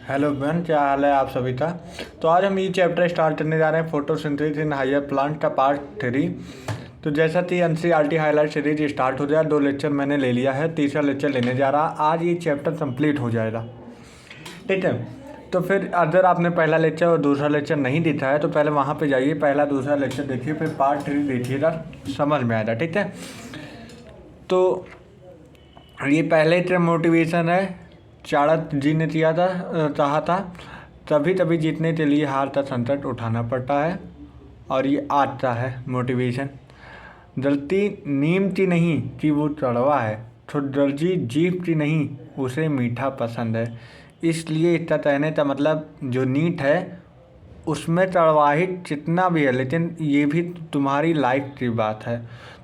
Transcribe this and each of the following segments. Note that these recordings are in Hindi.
हेलो बहन, क्या हाल है आप सभी का। तो आज हम ये चैप्टर स्टार्ट करने जा रहे हैं फोटोसिंथेसिस इन हायर प्लांट का पार्ट 3। तो जैसा कि एनसीईआरटी हाईलाइट सीरीज स्टार्ट हो जाए, 2 लेक्चर मैंने ले लिया है, तीसरा लेक्चर लेने जा रहा। आज ये चैप्टर कंप्लीट हो जाएगा, ठीक है। तो फिर अगर आपने पहला लेक्चर और दूसरा लेक्चर नहीं देखा है तो पहले वहाँ पे जाइए, पहला दूसरा लेक्चर देखिए, फिर पार्ट 3 देखिएगा, समझ में आएगा, ठीक है। तो ये पहले मोटिवेशन है, चाणक्य जी ने कहा था तभी तभी जीतने के लिए हार का संकट उठाना पड़ता है। और ये आता है मोटिवेशन। गलती नीम की नहीं कि वो कड़वा है, तो दर्जी जीभ की नहीं उसे मीठा पसंद है। इसलिए इसका कहने का मतलब जो नीट है उसमें कड़वाहट जितना भी है, लेकिन ये भी तुम्हारी लाइफ की बात है।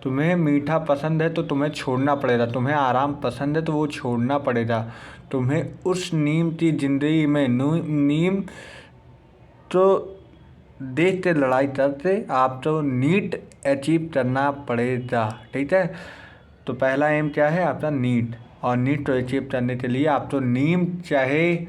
तुम्हें मीठा पसंद है तो तुम्हें छोड़ना पड़ेगा, तुम्हें आराम पसंद है तो वो छोड़ना पड़ेगा। तुम्हें उस नीम की ज़िंदगी में नीम तो देख के लड़ाई करते, आप तो नीट अचीव करना पड़ेगा, ठीक है। तो पहला एम क्या है आपका? नीट। और नीट को अचीव करने के लिए आप तो नीम चाहे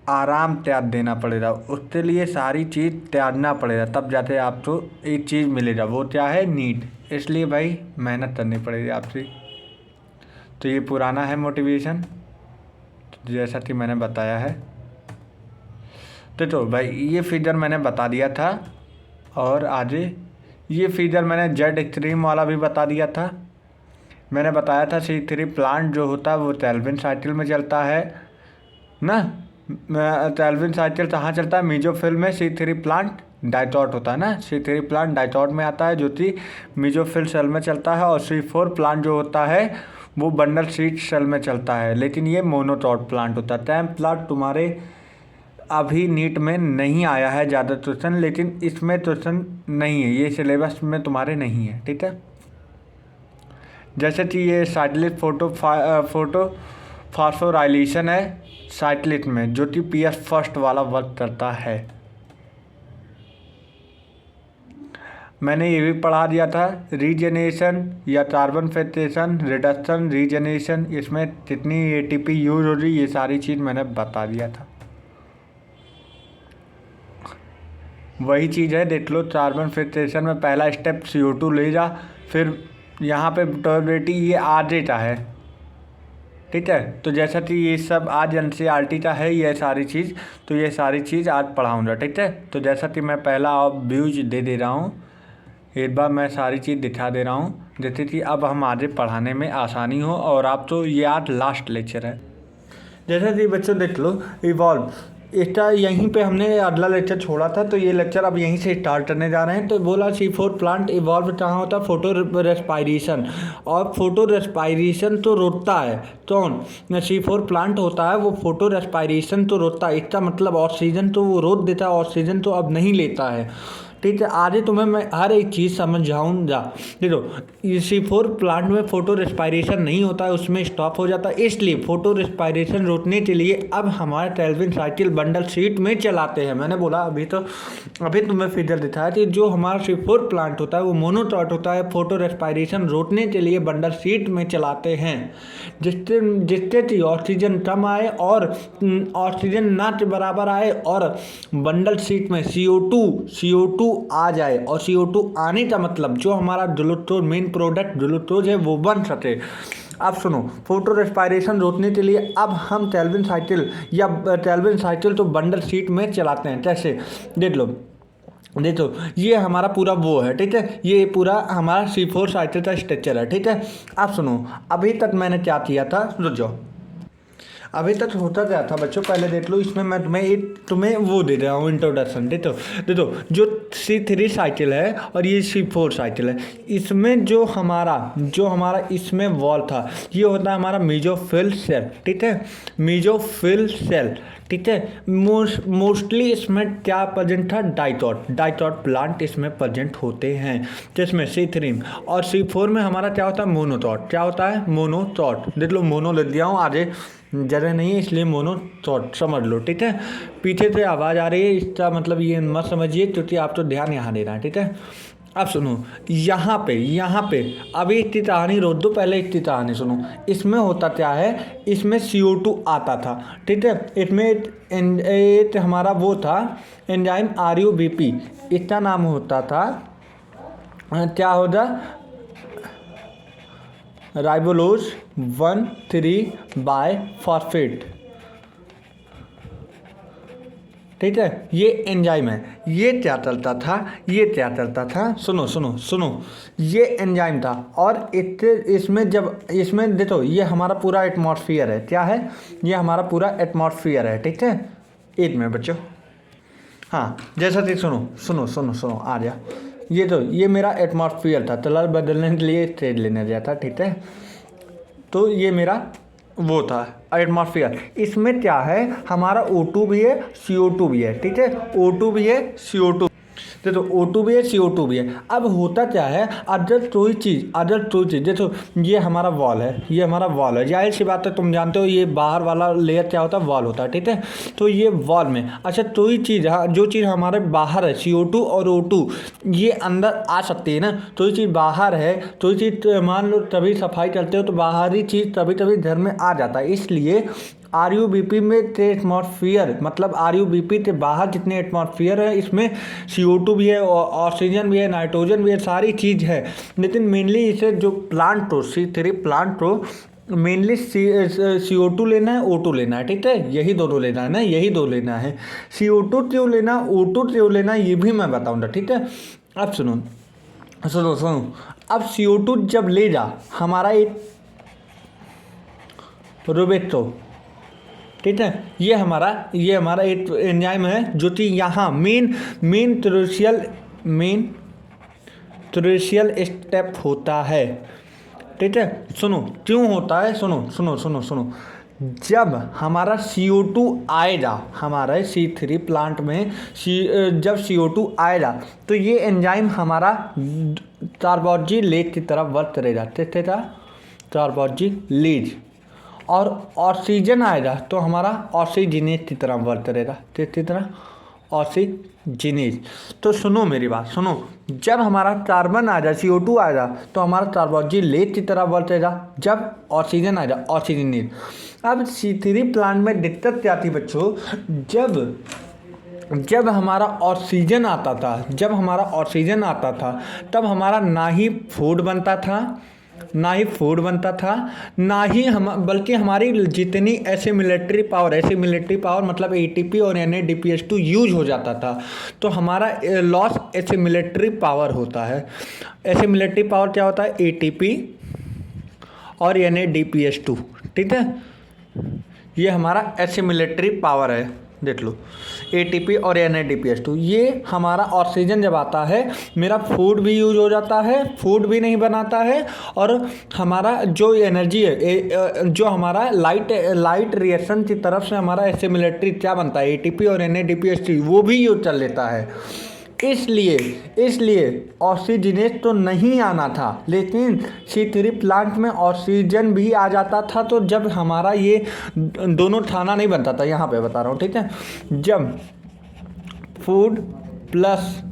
आराम त्याग देना पड़ेगा, उसके लिए सारी चीज़ त्यागना पड़ेगा, तब जाके आपको एक चीज़ मिलेगा। वो क्या है? नीट। इसलिए भाई मेहनत करनी पड़ेगी आपसे। तो ये पुराना है मोटिवेशन, जैसा कि मैंने बताया है। तो भाई ये फिगर मैंने बता दिया था, और आगे ये फिगर मैंने जेड एक्सट्रीम वाला भी बता दिया था। मैंने बताया था C3 प्लांट जो होता है वो केल्विन साइकिल में चलता है ना। केल्विन साइकिल कहाँ चलता है? मीजोफिल में। C3 प्लांट डाइटॉट होता है ना, C3 प्लांट डाइटॉट में आता है जो कि मीजोफिल सेल में चलता है। और C4 प्लांट जो होता है वो बंडल सीट सेल में चलता है, लेकिन ये मोनोटॉट प्लांट होता है। टैम प्लांट तुम्हारे अभी नीट में नहीं आया है ज़्यादा क्वेश्चन, लेकिन इसमें क्वेश्चन नहीं है, ये सिलेबस में तुम्हारे नहीं है, ठीक है। जैसे कि ये साइक्लिक फोटो फास्फोराइलेशन है साइक्लिक में, जो कि PS फर्स्ट वाला वर्क करता है। मैंने ये भी पढ़ा दिया था रीजनरेशन या कार्बन फिक्सेशन रिडक्शन रीजनरेशन, इसमें कितनी ATP यूज हो रही, ये सारी चीज़ मैंने बता दिया था। वही चीज़ है, देख लो। कार्बन फिक्सेशन में पहला स्टेप CO2 ले जा, फिर यहाँ पे टॉलरेटी ये आधे का है, ठीक है। तो जैसा कि ये सब आज NCERT का है ये सारी चीज़, तो ये सारी चीज़ आज पढ़ाऊँगा, ठीक है। तो जैसा कि मैं पहला व्यूज दे रहा हूँ, एक बार मैं सारी चीज़ दिखा दे रहा हूँ, जैसे कि अब हम आगे पढ़ाने में आसानी हो। और आप तो ये आज लास्ट लेक्चर है। जैसा कि बच्चों देख लो, इवॉल्व इसका यहीं पे हमने अगला लेक्चर छोड़ा था, तो ये लेक्चर अब यहीं से स्टार्ट करने जा रहे हैं। तो बोला C4 प्लांट इवॉल्व कहाँ होता है? Photo respiration. और फोटो रेस्पायरेशन तो रोकता है कौन? C4 प्लांट होता है, वो फोटो रेस्पायरेशन तो रोकता है। इसका मतलब ऑक्सीजन तो वो रोक देता है, ऑक्सीजन तो अब नहीं लेता है, ठीक है। आगे तुम्हें मैं हर एक चीज़ समझाऊंगा। देखो, C4 प्लांट में फोटो रेस्पायरेशन नहीं होता है, उसमें स्टॉप हो जाता है। इसलिए फोटो रेस्पायरेशन रोकने के लिए अब हमारे केल्विन साइकिल बंडल सीट में चलाते हैं। मैंने बोला अभी तुम्हें फिगर दिखाया कि जो हमारा C4 प्लांट होता है वो मोनोटॉट होता है, फोटो रेस्पायरेशन रोकने के लिए बंडल सीट में चलाते हैं, जिससे कि ऑक्सीजन कम आए और ऑक्सीजन ना के बराबर आए, और बंडल सीट में CO2 आ जाए। और CO2 आने का मतलब जो हमारा ग्लूकोज मेन प्रोडक्ट ग्लूकोज है वो बन सके। अब सुनो, फोटो रेस्पायरेशन रोकने के लिए अब हम केल्विन साइकिल तो बंडल सीट में चलाते हैं। कैसे? देख लो, देखो ये हमारा पूरा वो है, ठीक है। ये पूरा हमारा C4 साइकिल का स्ट्रक्चर है, ठीक है। अब सुनो, अभी तक मैंने क्या किया था, रुक जाओ। अभी तक होता क्या था बच्चों, पहले देख लो। इसमें मैं तुम्हें वो दे रहा हूँ इंट्रोडक्शन। देखो जो C3 साइकिल है और ये C4 साइकिल है, इसमें जो हमारा इसमें वॉल था, ये होता है हमारा मेसोफिल सेल, ठीक है। मेसोफिल सेल, ठीक है। मोस्टली इसमें क्या प्रेजेंट था? डाइटॉट प्लांट इसमें प्रेजेंट होते हैं, जिसमें C3 और C4 में हमारा क्या होता है? मोनोटॉट। क्या होता है? मोनोटॉट। देख लो, मोनो लिख दिया हूँ, आगे जगह नहीं है इसलिए मोनोटॉट समझ लो, ठीक है। पीछे से आवाज़ आ रही है, इसका मतलब ये मत समझिए, क्योंकि आप तो ध्यान यहाँ देना है, ठीक है। अब सुनो, यहाँ पे अभी इतनी कहानी रोक दो, पहले इतनी कहानी सुनो। इसमें होता क्या है, इसमें CO2 आता था, ठीक है। इसमें एक हमारा वो था एंजाइम RUBP, इसका नाम होता था क्या होता, राइबोलोज 1,3-बाइफॉस्फेट, ठीक है। ये एंजाइम है। ये क्या चलता था, सुनो, ये एंजाइम था। और इसमें देखो, ये हमारा पूरा एटमॉस्फेयर है, क्या है, ये हमारा पूरा एटमॉस्फेयर है, ठीक है। एक मिनट बच्चों, हाँ जैसा कि सुनो आ गया। ये मेरा एटमॉस्फेयर था, कलर बदलने के लिए स्टेज लेने गया था, ठीक है। तो ये मेरा वो था एटमॉस्फेयर। इसमें क्या है, हमारा O2 भी है, CO2 भी है, ठीक है। O2 भी है, CO2, देखो O2 भी है, CO2 भी है। अब होता क्या है, अदर कोई चीज़ देखो, ये हमारा वॉल है, जाहिर सी बात है, तुम जानते हो ये बाहर वाला लेयर क्या होता है, वॉल होता है, ठीक है। तो ये वॉल में, अच्छा कोई चीज़, हाँ जो चीज़ हमारे बाहर है, CO2 और O2 ये अंदर आ सकती है ना। कोई चीज़ बाहर है, कोई चीज़ मान लो तभी सफाई करते हो तो बाहरी चीज़ कभी घर में आ जाता है। इसलिए RUBP में थे एटमॉस्फेयर, मतलब RUBP के बाहर जितने एटमॉस्फेयर है, इसमें CO2 भी है, ऑक्सीजन भी है, नाइट्रोजन भी है, सारी चीज़ है। लेकिन मेनली इसे जो प्लांट हो, C3 प्लांट हो, मेनली CO2 लेना है, O2 लेना है, ठीक है। यही दोनों लेना है ना, यही दो लेना है। CO2 क्यों लेना, O2 क्यों लेना, ये भी मैं बताऊँगा, ठीक है। अब सुनो, अब CO2 जब ले जा हमारा एक रोबेक्टो, ठीक है, ये हमारा एक एंजाइम है जो कि यहाँ मेन ट्रेशियल स्टेप होता है, ठीक है। सुनो क्यों होता है, सुनो, जब हमारा CO2 आएगा हमारे C3 प्लांट में, जब CO2 आएगा तो ये एंजाइम हमारा कार्बोक्सिलेज की तरफ वर्क करेगा, ठीक है, कार्बोक्सिलेज। और ऑक्सीजन आएगा तो हमारा ऑक्सीजनेज की तरह वर्क करेगा, किसकी तरह, ऑक्सीजनेज। तो सुनो मेरी बात सुनो, जब हमारा कार्बन आ जाए, CO2 आएगा तो हमारा कार्बोक्सिलेज की तरह वर्क करेगा, जब ऑक्सीजन आ जाए ऑक्सीजनेज। अब C3 प्लांट में दिक्कत क्या थी बच्चों, जब हमारा ऑक्सीजन आता था, तब हमारा ना ही फूड बनता था, ना ही हम, बल्कि हमारी जितनी एसिमिलेटरी पावर मतलब ATP और NADPH2 यूज हो जाता था, तो हमारा लॉस एसिमिलेटरी पावर होता है। एसिमिलेटरी पावर क्या होता है, ATP और NADPH2, ठीक है। ये हमारा एसिमिलेटरी पावर है, देख लो, ATP और NADPH2। ये हमारा ऑक्सीजन जब आता है, मेरा फूड भी यूज हो जाता है, फूड भी नहीं बनाता है, और हमारा जो एनर्जी है, जो हमारा लाइट रिएक्शन की तरफ से हमारा एसिमिलेटरी क्या बनता है, ATP और NADPH2, वो भी यूज चल लेता है। इसलिए ऑक्सीजनेज तो नहीं आना था, लेकिन C3 प्लांट में ऑक्सीजन भी आ जाता था। तो जब हमारा ये दोनों खाना नहीं बनता था, यहाँ पे बता रहा हूँ, ठीक है, जब फूड प्लस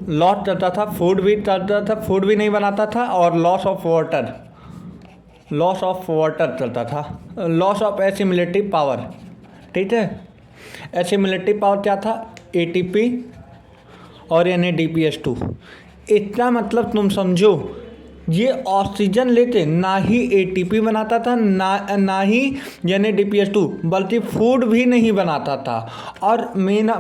लॉस करता था, फूड भी नहीं बनाता था, और लॉस ऑफ वाटर चलता था, लॉस ऑफ एसिमिलेटरी पावर, ठीक है। एसिमिलेटरी पावर क्या था, ATP और NADPH2। इसका मतलब तुम समझो, ये ऑक्सीजन लेते ना ही ATP बनाता था, ना ही NADPH2, बल्कि फूड भी नहीं बनाता था। और मेरा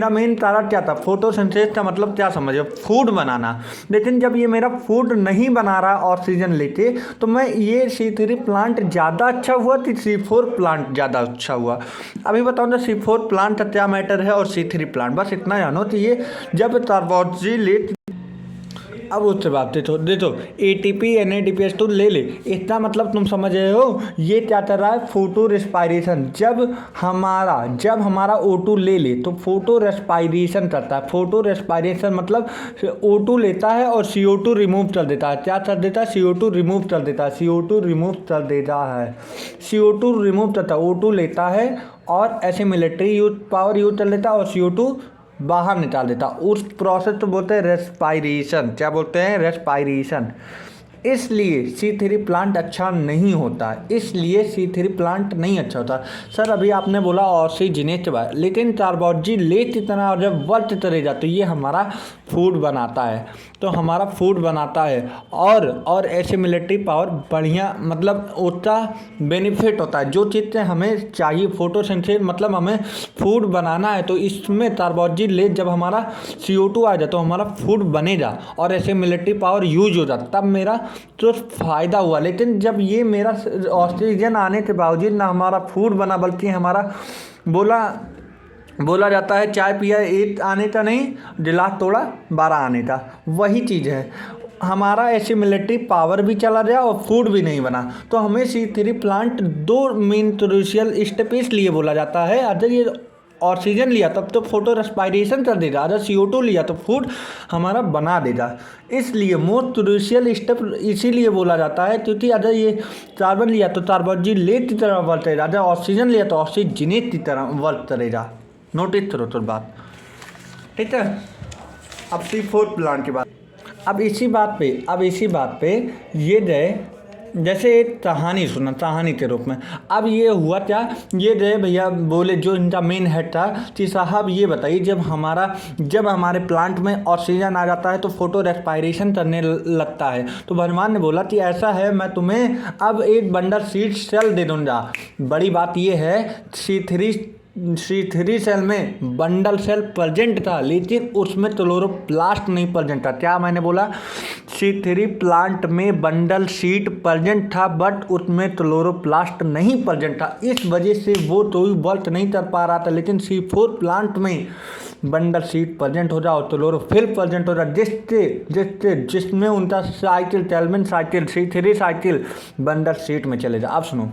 मेन कारण क्या था, फोटोसिंथेसिस का मतलब क्या समझो, फूड बनाना। लेकिन जब ये मेरा फूड नहीं बना रहा ऑक्सीजन लेके, तो मैं ये C3 प्लांट ज़्यादा अच्छा हुआ कि C4 प्लांट ज़्यादा अच्छा हुआ। अभी बताऊँ C4 प्लांट का क्या मैटर है और C3 प्लांट, बस इतना जानो। तो ये जब कार्बोक्सिलेज, अब उससे बात देखो ATP NADPH2 ले इसका मतलब तुम समझ रहे हो, ये क्या कर रहा है, फोटो रेस्पायरेशन। जब हमारा O2 ले तो फोटो रेस्पायरेशन करता है। फोटो रेस्पायरेशन मतलब O2 लेता है और CO2 रिमूव कर देता है। क्या कर देता है, CO2 रिमूव कर देता है, CO2 रिमूव करता है। O2 लेता है और ऐसे मिलिट्री पावर यूज कर लेता है, और CO2 बाहर निकाल देता, उस प्रोसेस को बोलते हैं रेस्पायरेशन। क्या बोलते हैं? रेस्पायरेशन। इसलिए C3 प्लांट अच्छा नहीं होता है, इसलिए C3 प्लांट नहीं अच्छा होता। सर अभी आपने बोला ऑक्सीजनेट के बारे, लेकिन कार्बोक्जिलेट की तरह और जब वर्त करेगा तो ये हमारा फूड बनाता है, तो हमारा फूड बनाता है और एसिमिलेटरी पावर बढ़िया, मतलब उसका बेनिफिट होता है। जो चीज़ हमें चाहिए फोटोसिंथेसिस, मतलब हमें फूड बनाना है, तो इसमें कार्बोक्जिलेट जब हमारा CO2 आ जाए तो हमारा फूड बनेगा और एसिमिलेटरी पावर यूज हो जाता, तब मेरा तो फ़ायदा हुआ। लेकिन जब ये मेरा ऑक्सीजन आने के बावजूद ना हमारा फूड बना, बल्कि हमारा बोला जाता है चाय पिया 1 आने का नहीं, गिलास तोड़ा 12 आने का। वही चीज़ है, हमारा एसिमिलेटरी पावर भी चला गया और फूड भी नहीं बना। तो हमें C3 plant 2 main crucial step इसलिए बोला जाता है। अगर ये ऑक्सीजन लिया तब तो फोटो रेस्पायरेशन कर देगा, अगर CO2 लिया तो फूड हमारा बना देगा। इसलिए मोस्ट क्रूशियल स्टेप इसीलिए बोला जाता है, क्योंकि अगर ये कार्बन लिया तो कार्बोक्जिलेट की तरह वर्क करेगा, अगर ऑक्सीजन लिया तो ऑक्सीजनेट की तरह वर्क करेगा। नोटिस करो तो बात, ठीक है। अब C4 प्लांट की बात। अब इसी बात पे ये गए, जैसे एक कहानी सुना, कहानी के रूप में। अब ये हुआ क्या, ये गए भैया बोले, जो इनका मेन हेड था कि साहब ये बताइए, जब हमारे प्लांट में ऑक्सीजन आ जाता है तो फोटो रेस्पायरेशन करने लगता है। तो भगवान ने बोला कि ऐसा है, मैं तुम्हें अब एक बंडल सीड सेल दे दूँगा। बड़ी बात ये है, C3 सेल में बंडल सेल प्रेजेंट था, लेकिन उसमें क्लोरोप्लास्ट नहीं प्रेजेंट था। क्या मैंने बोला? C3 प्लांट में बंडल सीट प्रेजेंट था, बट उसमें क्लोरोप्लास्ट नहीं प्रेजेंट था। इस वजह से वो कोई वर्क नहीं कर पा रहा था। लेकिन C4 प्लांट में बंडल सीट प्रेजेंट हो जाओ, क्लोरोफिल प्रेजेंट हो जाए, जिसमें उनका साइकिल, टेलमैन cycle, C3 cycle bundle sheath में चले जाए। अब सुनो,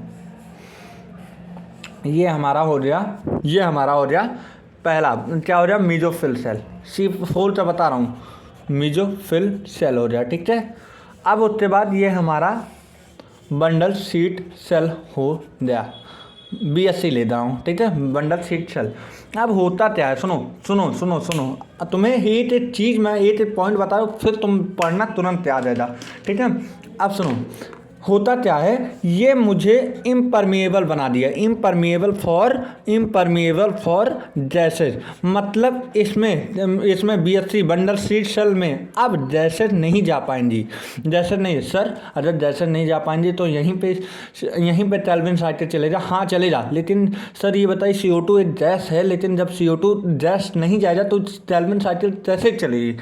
ये हमारा हो गया पहला, क्या हो गया? Mesophyll cell. C4 का बता रहा हूँ, मीजोफिल सेल हो गया, ठीक है। अब उसके बाद ये हमारा बंडल सीट सेल हो गया, BSc ले रहा हूँ, ठीक है, बंडल सीट सेल। अब होता क्या है, सुनो, तुम्हें एक चीज़, मैं एक पॉइंट बता रहा हूँ, फिर तुम पढ़ना तुरंत आ जाएगा, ठीक है। अब सुनो, होता क्या है, ये मुझे इम्परमिएबल बना दिया, इम्परमिएबल फॉर गैसेज। मतलब इसमें BSc बंडल सीट सेल में अब गैसेज नहीं जा पाएंगी। गैसेज नहीं, सर अगर गैसेज नहीं जा पाएंगी तो यहीं पे केल्विन साइकिल चलेगा। हाँ चलेगा, लेकिन सर ये बताइए, CO2 एक गैस है, लेकिन जब CO2 गैस नहीं जाएगा तो केल्विन साइकिल कैसे चलेगी?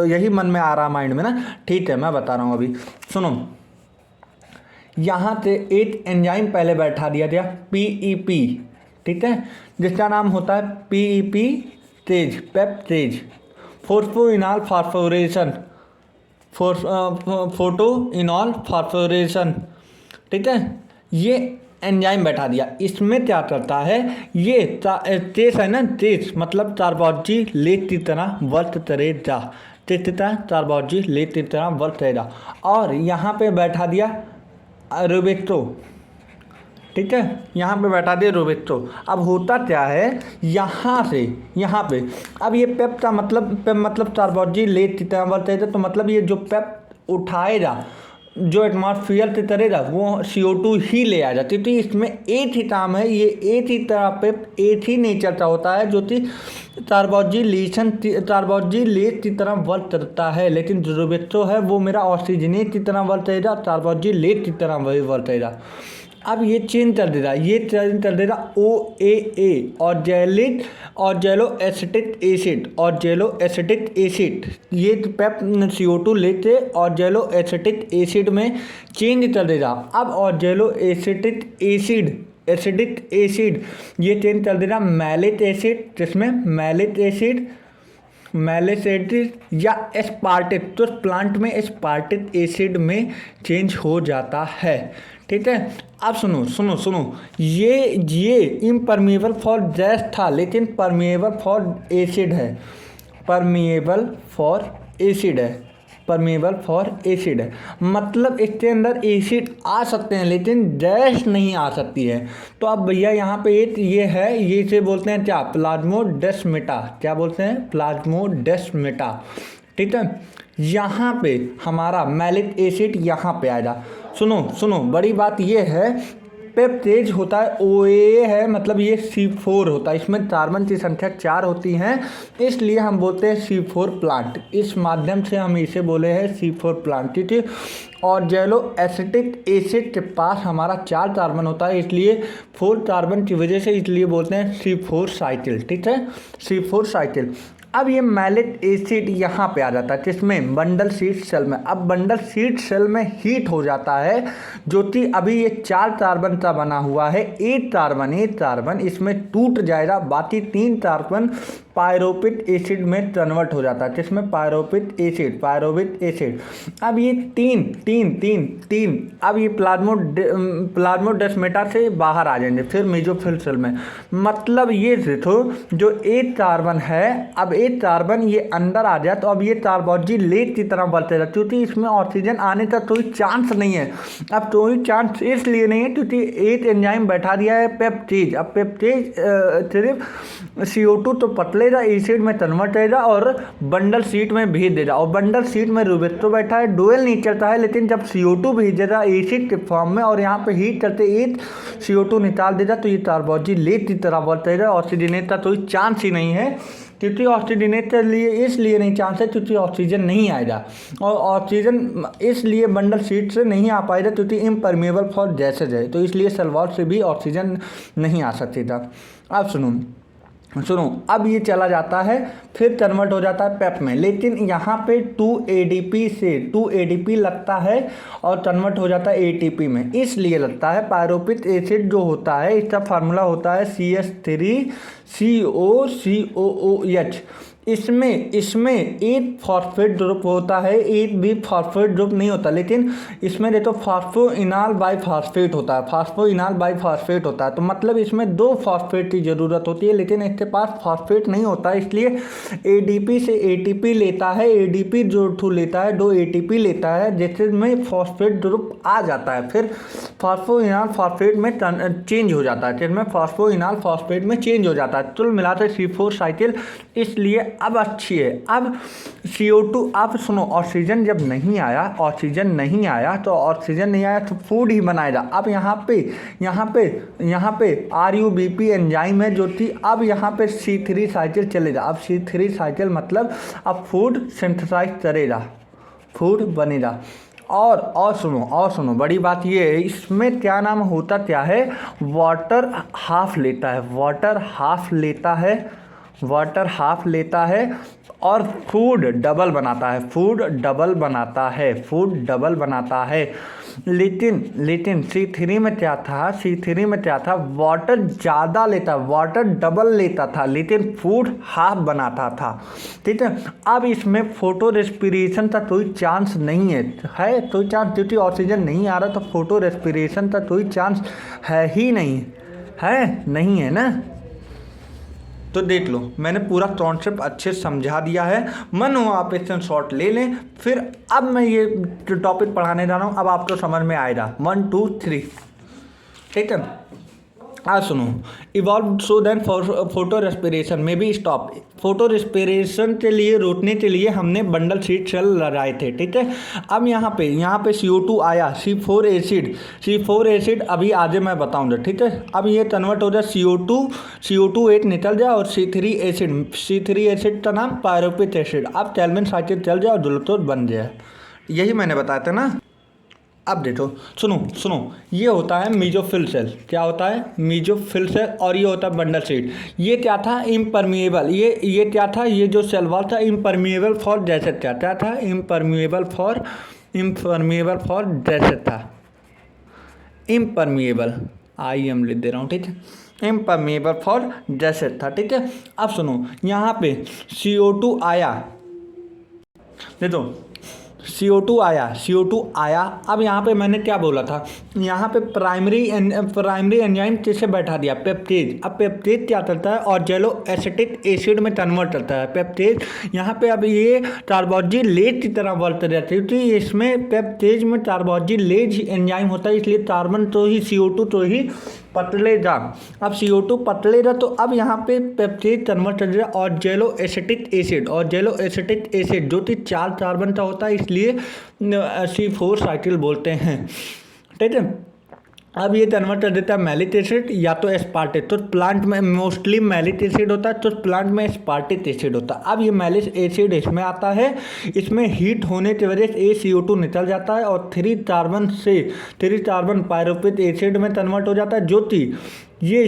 यही मन में आ रहा, माइंड में ना। ठीक है, मैं बता रहा हूँ, अभी सुनो। यहाँ से एक एंजाइम पहले बैठा दिया गया, PEP, ठीक है, जिसका नाम होता है PEP तेज, पेप्टेज, फोटोइनॉल फास्फोरेशन, ठीक है। ये एंजाइम बैठा दिया। इसमें क्या करता है, ये तेज है ना, तेज मतलब कार्बोक्जिलेट की तरह वर्क करेगा, कार्बोक्जिलेट की तरह वर्क करेगा। और यहाँ पे बैठा दिया रोबेक्टो, ठीक है, यहाँ पे बैठा दिया रोबेक्टो। अब होता क्या है, यहाँ पे अब ये पेप का मतलब कार्बोक्जिलेट की तरह वर्क करेगा, तो मतलब ये जो पेप उठाएगा, जो एटमॉस्फेयर से करेगा, वो CO2 ही ले आ जाती। तो इसमें एक ही काम है, ये एक ही तरह पे एक ही नेचर का होता है, जो कि कार्बोक्जिलेट की तरह वर्क करता है। लेकिन जो रोबेक्टो है वो मेरा ऑक्सीजनेट की तरह वर्क करेगा, कार्बोक्जिलेट की तरह वही वर्क करेगा। अब ये चेंज कर देगा, OAA और जेलो एसिटिक एसिड, ये पेप CO2 लेते और जेलो एसिटिक एसिड में चेंज कर देगा। अब और जेलो एसिटिक एसिड ये चेंज कर देगा मैलिक एसिड, जिसमें मैलिक एसिड या एस्पार्टिक, तो प्लांट में एस्पार्टिक एसिड में चेंज हो जाता है, ठीक है। अब सुनो, ये इम्परमिएबल फॉर गैस था, लेकिन परमिएबल फॉर एसिड है, परमेबल फॉर एसिड है, मतलब इसके अंदर एसिड आ सकते हैं लेकिन गैस नहीं आ सकती है। तो अब भैया यहाँ पे ये है, ये से बोलते हैं क्या, प्लाज्मोडेस्माटा। क्या बोलते हैं, प्लाज्मोडेस्माटा। ठीक है, यहाँ पे हमारा मैलिक एसिड यहाँ पे आएगा। सुनो सुनो, बड़ी बात ये है, पेप्टेज होता है OAA है, मतलब ये C4 होता है, इसमें कार्बन की संख्या 4 होती हैं, इसलिए हम बोलते हैं C4 प्लांट। इस माध्यम से हम इसे बोले हैं C4 प्लांट। ठीक है, और जेलो एसिटिक एसिड के पास हमारा 4 कार्बन होता है, इसलिए 4 कार्बन की वजह से इसलिए बोलते हैं C4 साइकिल। ठीक है, C4 साइकिल। अब ये मैलिक एसिड यहाँ पे आ जाता है, किसमें, बंडल सीड सेल में। अब बंडल सीड सेल में हीट हो जाता है, जो कि अभी ये 4 कार्बन का बना हुआ है, एक कार्बन इसमें टूट जाएगा, बाकी 3 कार्बन पायरोपिक एसिड में कन्वर्ट हो जाता है, जिसमें पायरोपिक एसिड। अब ये तीन अब ये प्लाज्मोडेस्माटा से बाहर आ जाएंगे, फिर मेसोफिल सेल में। मतलब ये देखो, जो एक कार्बन है, अब एक कार्बन ये अंदर आ जाए तो अब ये कार्बोक्सिलेट की तरह बढ़ते रहते, क्योंकि इसमें ऑक्सीजन आने का कोई चांस नहीं है। अब कोई चांस इसलिए नहीं है क्योंकि एक एंजाइम बैठा दिया है पेप्टेज। अब पेप्टेज सिर्फ CO2 तो पतलेगा, एसिड में कन्वर्ट होगा और बंडल सीट में भेज देगा, और बंडल सीट में रूबेक्टो बैठा है, डुअल नेचर का है, लेकिन जब CO2 भेजेगा एसिड के फॉर्म में और यहाँ पे हीट करते एक CO2 निकाल देगा तो ये कार्बोक्सिलेट की तरह बढ़ेगा। ऑक्सीजनेट का कोई चांस ही नहीं है, क्योंकि ऑक्सीजनेट के लिए इसलिए नहीं चांस है क्योंकि ऑक्सीजन नहीं आएगा, और ऑक्सीजन इसलिए बंडल सीट से नहीं आ पाएगा क्योंकि इम्परमेबल फॉर गैसेज है, तो इसलिए सल्वार से भी ऑक्सीजन नहीं आ सकती था। अब सुनो, अब ये चला जाता है, फिर कन्वर्ट हो जाता है पेप में, लेकिन यहाँ पे 2 ADP लगता है और कन्वर्ट हो जाता है ATP में। इसलिए लगता है, पायरोपिक एसिड जो होता है इसका फार्मूला होता है CH3COOH। इसमें एक फॉस्फेट ग्रुप होता है, एक भी फॉस्फेट ग्रुप नहीं होता, लेकिन इसमें देखो फॉस्फोइनॉल बाइफॉस्फेट होता है, तो मतलब इसमें 2 फॉस्फेट की ज़रूरत होती है, लेकिन इसके पास फॉस्फेट नहीं होता, इसलिए ADP से ATP लेता है, ADP जो लेता है 2 ATP लेता है, जिसमें फॉस्फेट ग्रुप आ जाता है, फिर फॉस्फोइनॉल फॉस्फेट में चेंज हो जाता है, जिसमें फॉस्फोइनॉल फॉस्फेट में चेंज हो जाता है, तो मिलाते C4 साइकिल। इसलिए अब अच्छी है। अब CO2, आप सुनो, ऑक्सीजन जब नहीं आया, तो ऑक्सीजन नहीं आया तो फूड ही बनाएगा। अब यहाँ पे RUBP एंजाइम है जो कि अब यहाँ पे C3 साइकिल चलेगा। अब C3 साइकिल मतलब अब फूड सिंथेसाइज करेगा, फूड बनेगा। और सुनो, बड़ी बात ये है, इसमें क्या नाम होता क्या है, वाटर हाफ लेता है और फूड डबल बनाता है। लेकिन C3 में क्या था, वाटर ज़्यादा लेता, वाटर डबल लेता था, लेकिन फूड हाफ बनाता था। ठीक है, अब इसमें फोटो रेस्पिरेशन का कोई चांस नहीं है, कोई चांस, क्योंकि ऑक्सीजन नहीं आ रहा, तो फोटो रेस्पिरेशन का कोई चांस है ही नहीं है ना। तो देख लो, मैंने पूरा कॉन्सेप्ट अच्छे से समझा दिया है, मन हो आप इससे शॉर्ट ले लें, फिर अब मैं ये टॉपिक पढ़ाने जा रहा हूँ, अब आपको समझ में आएगा 1 2 3। ठीक है, आज सुनो, evolve so then photorespiration में भी स्टॉप। फोटो रेस्पिरेशन के लिए, रोकने के लिए हमने बंडल सीट सेल लगाए थे। ठीक है, अब यहाँ पे CO2 आया, C4 एसिड अभी आगे मैं बताऊंगा। ठीक है, अब ये कन्वर्ट हो जाए CO2 एक निकल जाए और C3 एसिड का नाम पायरोपिक एसिड, अब कैल्विन साइकिल चल जाए और ग्लूकोज बन जाए। यही मैंने बताया था ना। अब देखो, सुनो, ये होता है मेसोफिल सेल। क्या होता है, मेसोफिल सेल, और ये होता है बंडल सीट। ये क्या था, इम्परमिएबल। ये क्या था, ये जो सेल वॉल था, इम्परमिएबल फॉर गैसेज। क्या था, इम्परमिएबल फॉर गैसेज था, इम्परमिएबल, IM लिख दे रहा हूँ। ठीक है, इम्परमिएबल फॉर गैसेज था। ठीक है, अब सुनो, यहाँ पे CO2 आया, देखो CO2 आया। अब यहाँ पे मैंने क्या बोला था, यहाँ पे प्राइमरी एंजाइम जैसे बैठा दिया पेप्टेज। अब पेप्टेज क्या करता है, ऑक्जेलो एसिटिक एसिड में कन्वर्ट करता है पेप्टेज। यहाँ पे अब ये कार्बोक्सिलेज की तरह वर्क रहता है, क्योंकि इसमें पेप्टेज में कार्बोक्सिलेज एंजाइम होता है, इसलिए कार्बन तो ही CO2 तो ही पतलेगा। अब CO2 पतलेगा तो अब यहाँ पे पेप्टेज कन्वर्ट कर दिया ऑक्जेलो एसिटिक एसिड जो कि 4 कार्बन का होता है, इसलिए C4 साइकिल बोलते हैं। ठीक है। अब ये कन्वर्ट कर देता है मैलिक एसिड या तो एस्पार्टेट। तो प्लांट में मोस्टली मैलिक एसिड होता है, तो प्लांट में एस्पार्टेट एसिड होता है। अब ये मैलिक एसिड इसमें आता है, इसमें हीट होने की वजह से CO2 निकल जाता है और 3 कार्बन पायरुवेट एसिड में कन्वर्ट हो जाता है, जो कि ये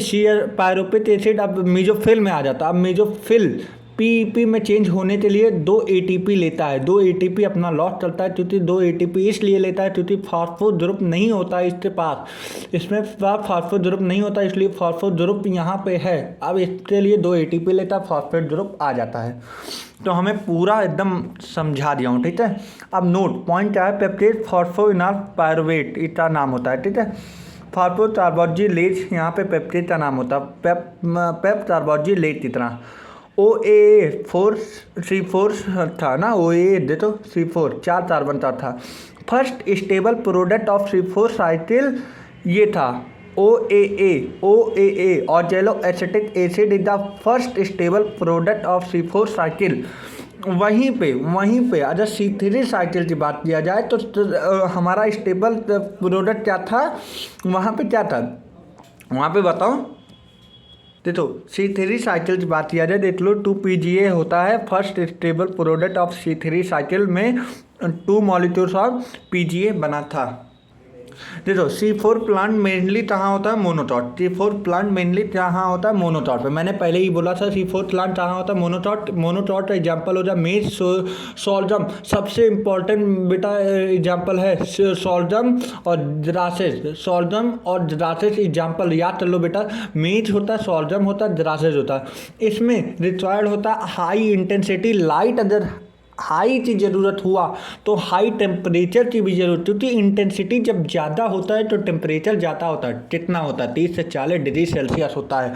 पायरुवेट एसिड अब मेसोफिल में आ जाता है। अब मेसोफिल PEP में चेंज होने के लिए 2 ATP लेता है। 2 ATP अपना लॉस करता है, क्योंकि 2 ATP इसलिए लेता है क्योंकि फॉस्फो ग्रुप नहीं होता है इसके पास, इसमें फॉस्फो ग्रुप नहीं होता, इसलिए फॉस्फो ग्रुप यहाँ पे है। अब इसके लिए 2 ATP लेता है, फॉस्फेट ग्रुप आ जाता है। तो हमें पूरा एकदम समझा दिया हूँ, ठीक है। अब नोट पॉइंट क्या है, पेप्टेज फॉस्फोइनॉल पायरुवेट इसका नाम होता है, ठीक है। फॉस्फो कार्बोक्सिलेज यहाँ पे पेप्टेज का नाम होता है, पेप कार्बोक्सिलेज की तरह। OAA 4C4 था ना, OAA दे तो C4 4 कार्बन का था। First stable product of C4 cycle ये था OAA ऑक्जेलो acetic acid is the first stable product of C4 cycle. वहीं पे अगर C3 साइकिल की बात किया जाए तो हमारा स्टेबल प्रोडक्ट क्या था, वहाँ पे क्या था, वहाँ पे बताओ। देखो C3 साइकिल की बात किया जाए, देख लो 2PGA होता है first stable product of C3 cycle में 2 मॉलिक्यूल्स ऑफ PGA बना था। देखो C4 प्लांट मेनली कहाँ होता है, मोनोटॉट। C4 प्लांट मेनली कहाँ होता है, मोनोटॉट पे। मैंने पहले ही बोला था C4 प्लांट कहाँ होता है, मोनोटॉट का एग्जाम्पल हो जाए मेज सोल्जम, सबसे इम्पोर्टेंट बेटा एग्जाम्पल है सोल्जम और जरासेस एग्जाम्पल याद कर लो बेटा। मेज होता है, सोल्जम होता है, जरासेस होता है। इसमें रिक्वायर्ड होता है हाई इंटेंसिटी लाइट। अगर हाई की ज़रूरत हुआ तो हाई टेम्परेचर की भी ज़रूरत, क्योंकि इंटेंसिटी जब ज़्यादा होता है तो टेम्परेचर ज़्यादा होता है। कितना होता है, 30 से 40 डिग्री सेल्सियस होता है।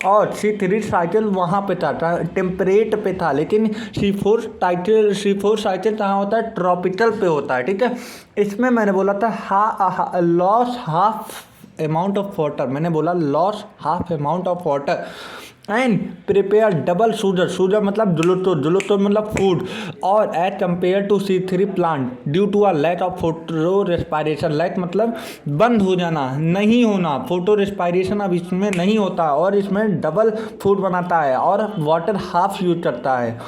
और C3 साइकिल वहाँ पे था, टेम्परेट पे था, लेकिन C4 साइकिल कहाँ होता है, ट्रॉपिकल पे होता है, ठीक है। इसमें मैंने बोला था loss half amount of water, मैंने बोला loss half amount of water and prepare double sugar मतलब ग्लूकोज मतलब फूड, और as compare to C3 plant due to a lack of photorespiration. Lack मतलब बंद हो जाना, नहीं होना, फोटो रेस्पायरेशन अब इसमें नहीं होता, और इसमें डबल फूड बनाता है और वाटर हाफ यूज करता है।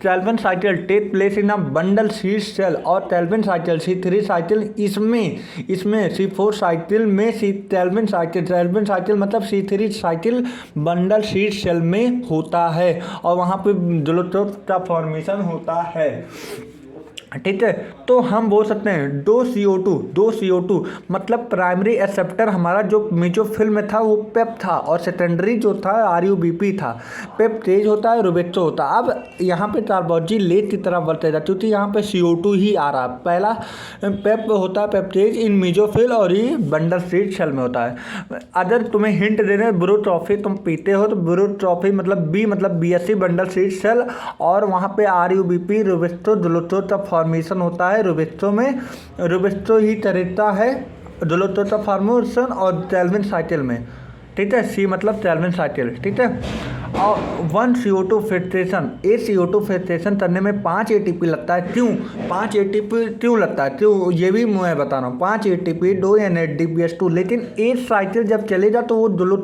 Calvin cycle take place in a bundle sheath cell, और कैल्विन साइकिल C3 साइकिल इसमें C4 साइकिल में कैल्विन साइकिल मतलब C3 cycle bundle sheath cell में होता है, और वहाँ पे ग्लूकोज का फॉर्मेशन होता है, ठीक है। तो हम बोल सकते हैं 2 CO2 मतलब प्राइमरी एक्सेप्टर हमारा जो मेसोफिल में था वो पेप था, और सेकेंडरी जो था RUBP था। पेप तेज होता है, रुबेक्सो होता है। अब यहाँ पे कार्बोक्सिलेज की तरह बरतेगा, क्योंकि यहाँ पे CO2 ही आ रहा है। पहला पेप होता है पेप्टेज इन मेसोफिल, और ये बंडल सीड सेल में होता है। अगर तुम्हें हिंट दे रहे हैं ब्रू ट्रॉफी तुम पीते हो, तो ब्रू ट्रॉफी मतलब BSC बंडल सीड सेल, और वहाँ पे RUBP रुबेक्सो ग्लूकोज का फॉर्मेशन होता है। रुबेक्सो ही करता है ग्लूकोज का फॉर्मेशन और कैल्विन साइकिल में, ठीक है। C मतलब कैल्विन साइकिल, ठीक है। और 1 CO2 फिल्ट्रेशन, CO2 फिल्ट्रेशन करने में 5 ATP लगता है। क्यों 5 ATP क्यों लगता है, क्यों, ये भी मैं बता रहा हूँ। 5 ATP 2 NADPH2, लेकिन एक साइकिल जब चलेगा तो वो ग्लूकोज